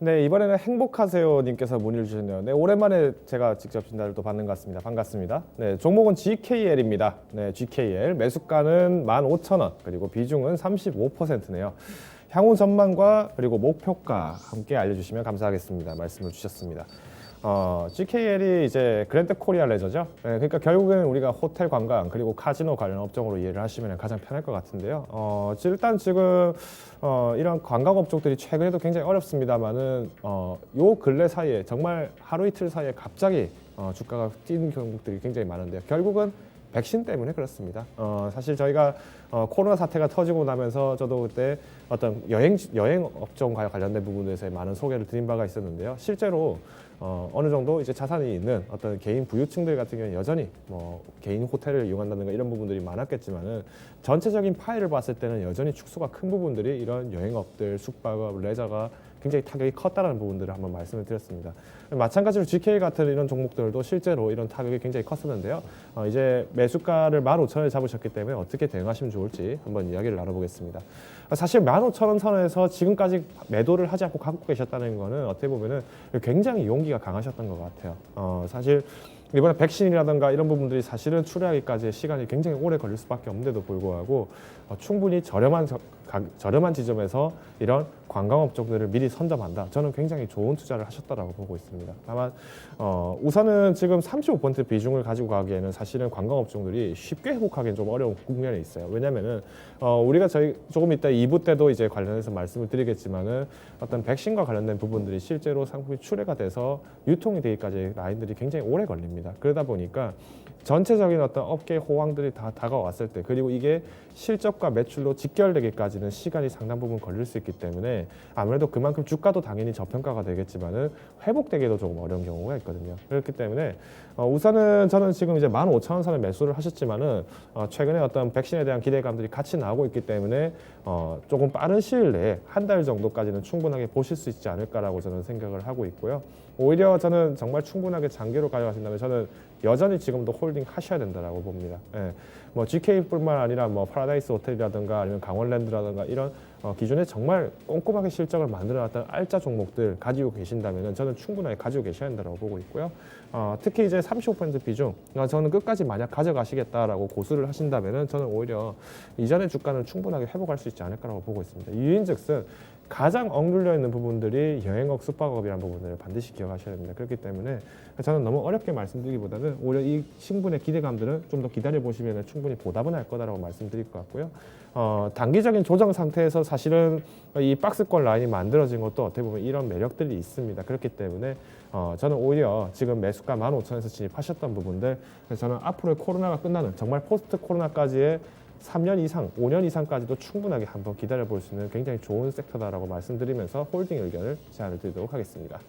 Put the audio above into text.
네, 이번에는 행복하세요님께서 문의를 주셨네요. 네, 오랜만에 제가 직접 진단을 또 받는 것 같습니다. 반갑습니다. 네, 종목은 GKL입니다. 네, GKL 매수가는 15,000원, 그리고 비중은 35%네요. 향후 전망과 그리고 목표가 함께 알려주시면 감사하겠습니다. 말씀을 주셨습니다. GKL이 이제 그랜드 코리아 레저죠. 네, 그러니까 결국은 우리가 호텔 관광 그리고 카지노 관련 업종으로 이해를 하시면 가장 편할 것 같은데요. 일단 지금 이런 관광 업종들이 최근에도 굉장히 어렵습니다만은 요 근래 사이에 정말 하루 이틀 사이에 갑자기 주가가 뛰는 경우들이 굉장히 많은데요. 결국은 백신 때문에 그렇습니다. 사실 저희가 코로나 사태가 터지고 나면서 저도 그때 어떤 여행 업종과 관련된 부분에서 많은 소개를 드린 바가 있었는데요. 실제로 어느 정도 이제 자산이 있는 어떤 개인 부유층들 같은 경우는 여전히 뭐 개인 호텔을 이용한다든가 이런 부분들이 많았겠지만은 전체적인 파일을 봤을 때는 여전히 축소가 큰 부분들이 이런 여행업들, 숙박업, 레저가 굉장히 타격이 컸다는 부분들을 한번 말씀을 드렸습니다. 마찬가지로 GK 같은 이런 종목들도 실제로 이런 타격이 굉장히 컸었는데요. 이제 매수가를 15,000원에 잡으셨기 때문에 어떻게 대응하시면 좋을지 한번 이야기를 나눠보겠습니다. 사실 15,000원 선에서 지금까지 매도를 하지 않고 갖고 계셨다는 거는 어떻게 보면은 굉장히 용기가 강하셨던 것 같아요. 사실 이번에 백신이라든가 이런 부분들이 사실은 출하하기까지 시간이 굉장히 오래 걸릴 수밖에 없는데도 불구하고 충분히 저렴한 지점에서 이런 관광업종들을 미리 선점한다. 저는 굉장히 좋은 투자를 하셨다라고 보고 있습니다. 다만 우선은 지금 35% 비중을 가지고 가기에는 사실은 관광업종들이 쉽게 회복하기는 좀 어려운 국면에 있어요. 왜냐면은 우리가 저희 조금 이따 2부 때도 이제 관련해서 말씀을 드리겠지만은 어떤 백신과 관련된 부분들이 실제로 상품이 출하가 돼서 유통이 되기까지 라인들이 굉장히 오래 걸립니다. 그러다 보니까 전체적인 어떤 업계 호황들이 다 다가왔을 때, 그리고 이게 실적과 매출로 직결되기까지는 시간이 상당 부분 걸릴 수 있기 때문에 아무래도 그만큼 주가도 당연히 저평가가 되겠지만은 회복되기도 조금 어려운 경우가 있거든요. 그렇기 때문에 우선은 저는 지금 이제 15,000원 선에 매수를 하셨지만은 최근에 어떤 백신에 대한 기대감들이 같이 나오고 있기 때문에 조금 빠른 시일 내에 한 달 정도까지는 충분하게 보실 수 있지 않을까라고 저는 생각을 하고 있고요. 오히려 저는 정말 충분하게 장기로 가져가신다면 저는 여전히 지금도 홀딩 하셔야 된다라고 봅니다. 예. 뭐 GK뿐만 아니라 뭐 파라다이스 호텔이라든가 아니면 강원랜드라든가 이런 기존에 정말 꼼꼼하게 실적을 만들어놨던 알짜 종목들 가지고 계신다면은 저는 충분하게 가지고 계셔야 된다고 보고 있고요. 특히 이제 35% 비중, 저는 끝까지 만약 가져가시겠다라고 고수를 하신다면은 저는 오히려 이전의 주가는 충분하게 회복할 수 있지 않을까라고 보고 있습니다. 이유인즉슨 가장 억눌려 있는 부분들이 여행업, 숙박업이라는 부분을 반드시 기억하셔야 됩니다. 그렇기 때문에 저는 너무 어렵게 말씀드리기보다는 오히려 이 신분의 기대감들은 좀 더 기다려 보시면 충분히 보답은 할 거다라고 말씀드릴 것 같고요. 단기적인 조정 상태에서 사실은 이 박스권 라인이 만들어진 것도 어떻게 보면 이런 매력들이 있습니다. 그렇기 때문에 저는 오히려 지금 매수가 15,000원에서 진입하셨던 부분들, 저는 앞으로 코로나가 끝나는 정말 포스트 코로나까지의 3년 이상, 5년 이상까지도 충분하게 한번 기다려 볼 수 있는 굉장히 좋은 섹터다라고 말씀드리면서 홀딩 의견을 제안을 드리도록 하겠습니다.